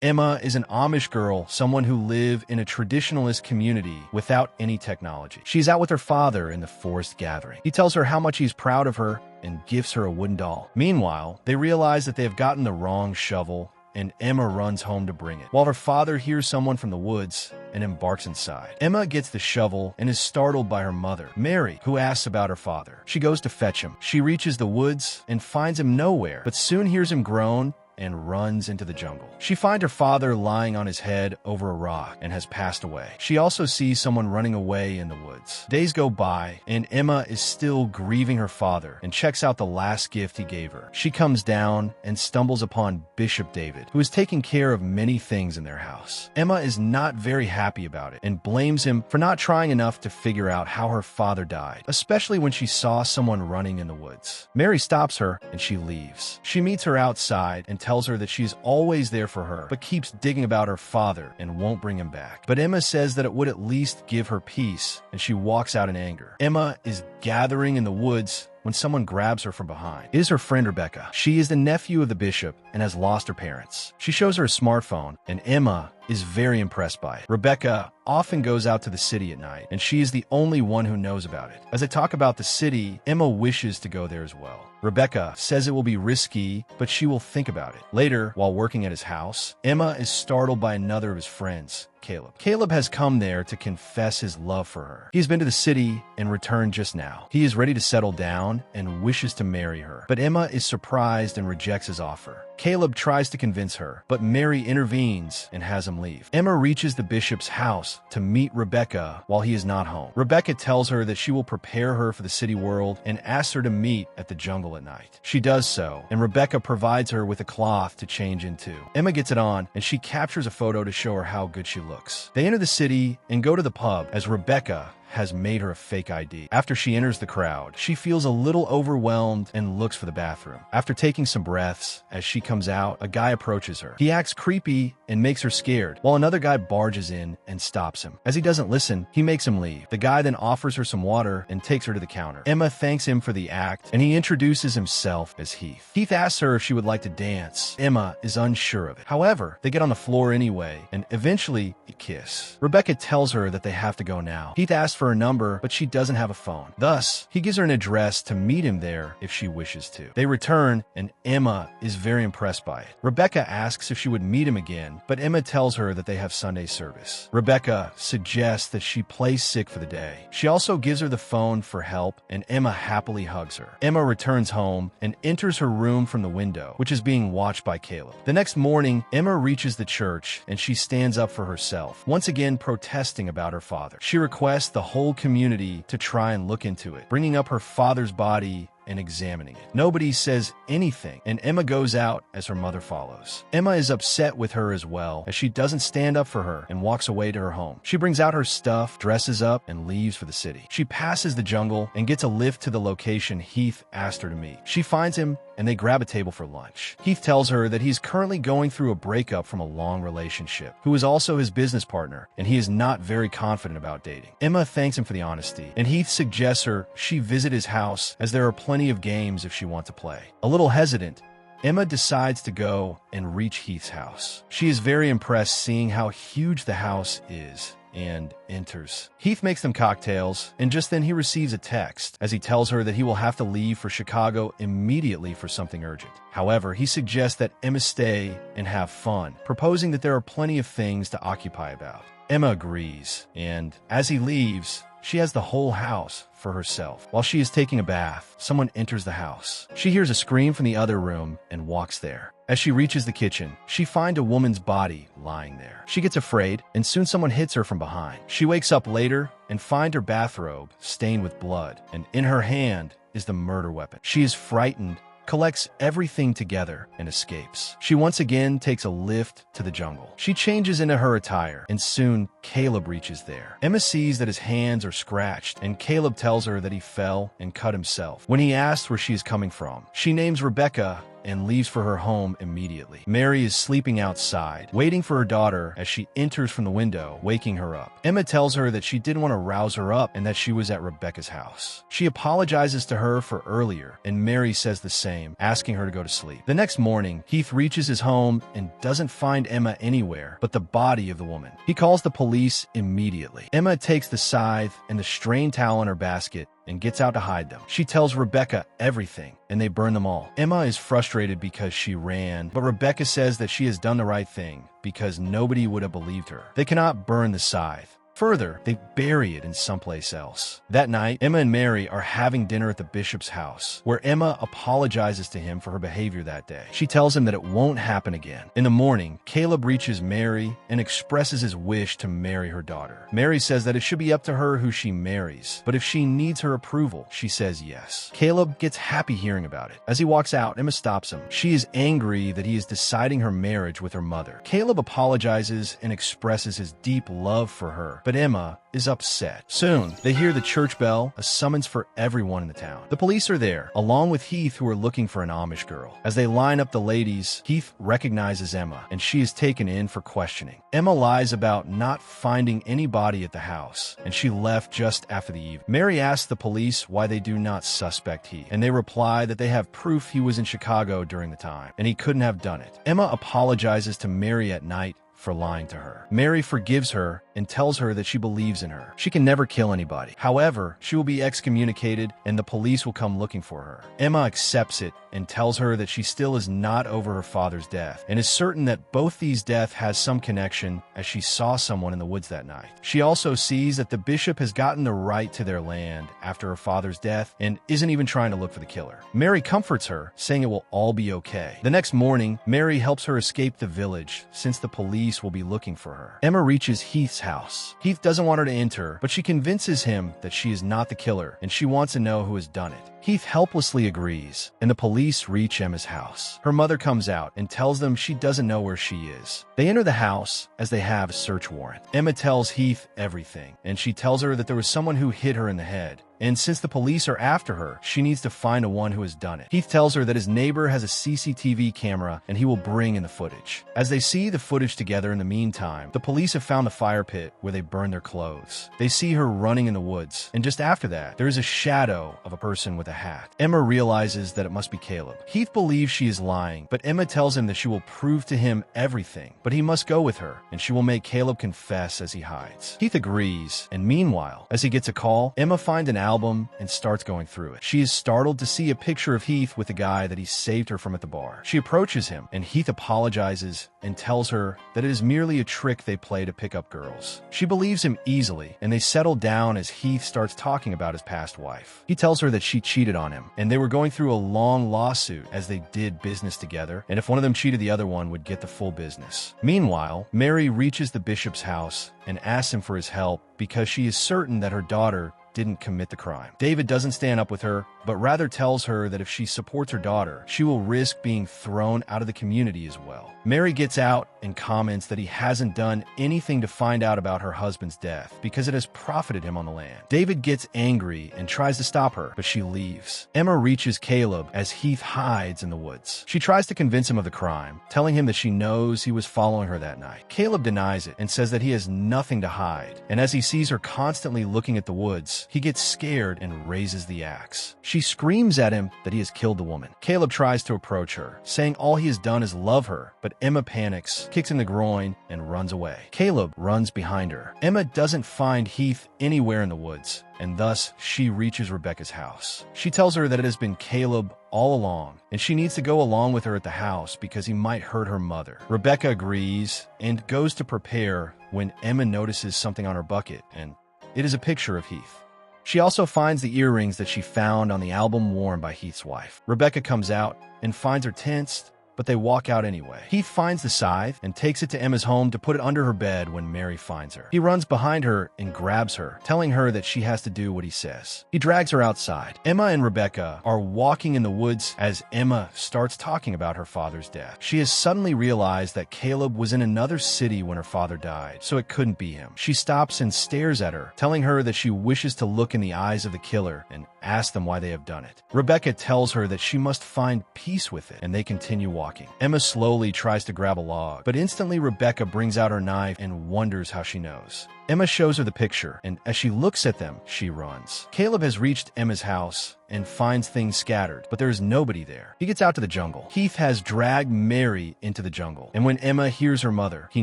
Emma is an Amish girl, someone who live in a traditionalist community without any technology. She's out with her father in the forest gathering. He tells her how much he's proud of her and gives her a wooden doll. Meanwhile, they realize that they have gotten the wrong shovel, and Emma runs home to bring it, while her father hears someone from the woods and embarks inside. Emma gets the shovel and is startled by her mother, Mary, who asks about her father. She goes to fetch him. She reaches the woods and finds him nowhere, but soon hears him groan and runs into the jungle. She finds her father lying on his head over a rock and has passed away. She also sees someone running away in the woods. Days go by, and Emma is still grieving her father and checks out the last gift he gave her. She comes down and stumbles upon Bishop David, who is taking care of many things in their house. Emma is not very happy about it and blames him for not trying enough to figure out how her father died, especially when she saw someone running in the woods. Mary stops her and she leaves. She meets her outside and tells her that she's always there for her, but keeps digging about her father and won't bring him back. But Emma says that it would at least give her peace, and she walks out in anger. Emma is gathering in the woods when someone grabs her from behind. It is her friend Rebecca. She is the nephew of the bishop and has lost her parents. She shows her a smartphone, and Emma is very impressed by it. Rebecca often goes out to the city at night, and she is the only one who knows about it. As they talk about the city, Emma wishes to go there as well. Rebecca says it will be risky, but she will think about it. Later, while working at his house, Emma is startled by another of his friends, Caleb. Caleb has come there to confess his love for her. He's been to the city and returned just now. He is ready to settle down and wishes to marry her, but Emma is surprised and rejects his offer. Caleb tries to convince her, but Mary intervenes and has him leave. Emma reaches the bishop's house to meet Rebecca while he is not home. Rebecca tells her that she will prepare her for the city world and asks her to meet at the jungle at night. She does so, and Rebecca provides her with a cloth to change into. Emma gets it on, and she captures a photo to show her how good she looks. They enter the city and go to the pub as Rebecca has made her a fake ID. After she enters the crowd, she feels a little overwhelmed and looks for the bathroom. After taking some breaths, as she comes out, a guy approaches her. He acts creepy and makes her scared, while another guy barges in and stops him. As he doesn't listen, he makes him leave. The guy then offers her some water and takes her to the counter. Emma thanks him for the act, and he introduces himself as Heath. Heath asks her if she would like to dance. Emma is unsure of it. However, they get on the floor anyway, and eventually kiss. Rebecca tells her that they have to go now. Heath asks for her number, but she doesn't have a phone. Thus, he gives her an address to meet him there if she wishes to. They return, and Emma is very impressed by it. Rebecca asks if she would meet him again, but Emma tells her that they have Sunday service. Rebecca suggests that she plays sick for the day. She also gives her the phone for help, and Emma happily hugs her. Emma returns home and enters her room from the window, which is being watched by Caleb. The next morning, Emma reaches the church, and she stands up for herself, once again protesting about her father. She requests the whole community to try and look into it, bringing up her father's body and examining it. Nobody says anything, and Emma goes out as her mother follows. Emma is upset with her as well, as she doesn't stand up for her and walks away to her home. She brings out her stuff, dresses up, and leaves for the city. She passes the jungle and gets a lift to the location Heath asked her to meet. She finds him, and they grab a table for lunch. Heath tells her that he's currently going through a breakup from a long relationship, who is also his business partner, and he is not very confident about dating. Emma thanks him for the honesty, and Heath suggests her she visit his house as there are plenty of games if she wants to play. A little hesitant, Emma decides to go and reach Heath's house. She is very impressed seeing how huge the house is and enters. Heath makes them cocktails, and just then he receives a text as he tells her that he will have to leave for Chicago immediately for something urgent. However, he suggests that Emma stay and have fun, proposing that there are plenty of things to occupy about. Emma agrees, and as he leaves, she has the whole house for herself. While she is taking a bath, someone enters the house. She hears a scream from the other room and walks there. As she reaches the kitchen, she finds a woman's body lying there. She gets afraid, and soon someone hits her from behind. She wakes up later and finds her bathrobe stained with blood, and in her hand is the murder weapon. She is frightened, collects everything together, and escapes. She once again takes a lift to the jungle. She changes into her attire, and soon Caleb reaches there. Emma sees that his hands are scratched, and Caleb tells her that he fell and cut himself. When he asks where she is coming from, she names Rebecca and leaves for her home immediately. Mary is sleeping outside, waiting for her daughter as she enters from the window, waking her up. Emma tells her that she didn't want to rouse her up and that she was at Rebecca's house. She apologizes to her for earlier, and Mary says the same, asking her to go to sleep. The next morning, Heath reaches his home and doesn't find Emma anywhere but the body of the woman. He calls the police immediately. Emma takes the scythe and the strained towel in her basket and gets out to hide them. She tells Rebecca everything, and they burn them all. Emma is frustrated because she ran, but Rebecca says that she has done the right thing because nobody would have believed her. They cannot burn the scythe. Further, they bury it in someplace else. That night, Emma and Mary are having dinner at the bishop's house, where Emma apologizes to him for her behavior that day. She tells him that it won't happen again. In the morning, Caleb reaches Mary and expresses his wish to marry her daughter. Mary says that it should be up to her who she marries, but if she needs her approval, she says yes. Caleb gets happy hearing about it. As he walks out, Emma stops him. She is angry that he is deciding her marriage with her mother. Caleb apologizes and expresses his deep love for her, but Emma is upset. Soon, they hear the church bell, a summons for everyone in the town. The police are there, along with Heath, who are looking for an Amish girl. As they line up the ladies, Heath recognizes Emma, and she is taken in for questioning. Emma lies about not finding any body at the house, and she left just after the evening. Mary asks the police why they do not suspect Heath, and they reply that they have proof he was in Chicago during the time, and he couldn't have done it. Emma apologizes to Mary at night for lying to her. Mary forgives her and tells her that she believes in her. She can never kill anybody. However, she will be excommunicated and the police will come looking for her. Emma accepts it and tells her that she still is not over her father's death and is certain that both these deaths has some connection, as she saw someone in the woods that night. She also sees that the bishop has gotten the right to their land after her father's death and isn't even trying to look for the killer. Mary comforts her, saying it will all be okay. The next morning, Mary helps her escape the village since the police will be looking for her. Emma reaches Heath's house. Heath doesn't want her to enter, but she convinces him that she is not the killer and she wants to know who has done it. Heath helplessly agrees, and the police reach Emma's house. Her mother comes out and tells them she doesn't know where she is. They enter the house as they have a search warrant. Emma tells Heath everything, and she tells her that there was someone who hit her in the head. And since the police are after her, she needs to find the one who has done it. Heath tells her that his neighbor has a CCTV camera and he will bring in the footage. As they see the footage together in the meantime, the police have found the fire pit where they burn their clothes. They see her running in the woods, and just after that, there is a shadow of a person with a hat. Emma realizes that it must be Caleb. Heath believes she is lying, but Emma tells him that she will prove to him everything, but he must go with her, and she will make Caleb confess as he hides. Heath agrees, and meanwhile, as he gets a call, Emma finds an album and starts going through it. She is startled to see a picture of Heath with the guy that he saved her from at the bar. She approaches him, and Heath apologizes and tells her that it is merely a trick they play to pick up girls. She believes him easily, and they settle down as Heath starts talking about his past wife. He tells her that she cheated on him, and they were going through a long lawsuit as they did business together, and if one of them cheated, the other one would get the full business. Meanwhile, Mary reaches the bishop's house and asks him for his help because she is certain that her daughter didn't commit the crime. David doesn't stand up with her, but rather tells her that if she supports her daughter, she will risk being thrown out of the community as well. Mary gets out and comments that he hasn't done anything to find out about her husband's death because it has profited him on the land. David gets angry and tries to stop her, but she leaves. Emma reaches Caleb as Heath hides in the woods. She tries to convince him of the crime, telling him that she knows he was following her that night. Caleb denies it and says that he has nothing to hide, and as he sees her constantly looking at the woods, he gets scared and raises the axe. She screams at him that he has killed the woman. Caleb tries to approach her, saying all he has done is love her, but Emma panics, kicks in the groin, and runs away. Caleb runs behind her. Emma doesn't find Heath anywhere in the woods, and thus she reaches Rebecca's house. She tells her that it has been Caleb all along, and she needs to go along with her at the house because he might hurt her mother. Rebecca agrees and goes to prepare when Emma notices something on her bucket, and it is a picture of Heath. She also finds the earrings that she found on the album worn by Heath's wife. Rebecca comes out and finds her tensed, but they walk out anyway. Heath finds the scythe and takes it to Emma's home to put it under her bed when Mary finds her. He runs behind her and grabs her, telling her that she has to do what he says. He drags her outside. Emma and Rebecca are walking in the woods as Emma starts talking about her father's death. She has suddenly realized that Caleb was in another city when her father died, so it couldn't be him. She stops and stares at her, telling her that she wishes to look in the eyes of the killer and ask them why they have done it. Rebecca tells her that she must find peace with it, and they continue walking. Emma slowly tries to grab a log, but instantly Rebecca brings out her knife and wonders how she knows. Emma shows her the picture, and as she looks at them, she runs. Caleb has reached Emma's house and finds things scattered, but there is nobody there. He gets out to the jungle. Heath has dragged Mary into the jungle, and when Emma hears her mother, he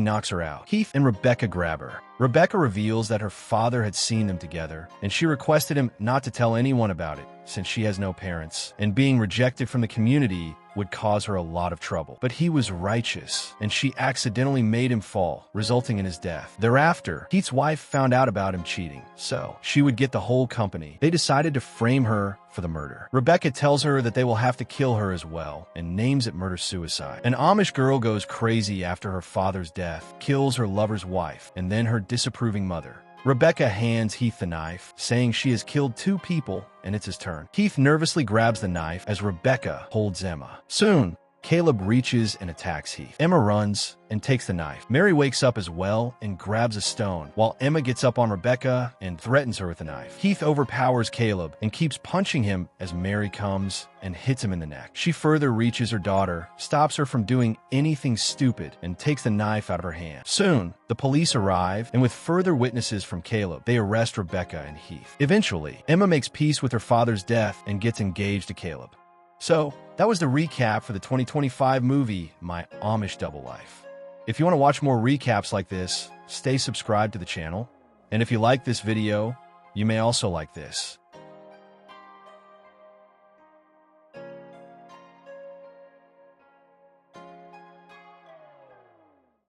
knocks her out. Heath and Rebecca grab her. Rebecca reveals that her father had seen them together, and she requested him not to tell anyone about it, since she has no parents, and being rejected from the community would cause her a lot of trouble. But he was righteous, and she accidentally made him fall, resulting in his death. Thereafter, Heath's wife found out about him cheating, so she would get the whole company. They decided to frame her for the murder. Rebecca tells her that they will have to kill her as well, and names it murder-suicide. An Amish girl goes crazy after her father's death, kills her lover's wife, and then her disapproving mother. Rebecca hands Heath the knife, saying she has killed 2 people and it's his turn. Heath nervously grabs the knife as Rebecca holds Emma. Soon, Caleb reaches and attacks Heath. Emma runs and takes the knife. Mary wakes up as well and grabs a stone, while Emma gets up on Rebecca and threatens her with a knife. Heath overpowers Caleb and keeps punching him as Mary comes and hits him in the neck. She further reaches her daughter, stops her from doing anything stupid, and takes the knife out of her hand. Soon, the police arrive, and with further witnesses from Caleb, they arrest Rebecca and Heath. Eventually, Emma makes peace with her father's death and gets engaged to Caleb. So, that was the recap for the 2025 movie, My Amish Double Life. If you want to watch more recaps like this, stay subscribed to the channel. And if you like this video, you may also like this.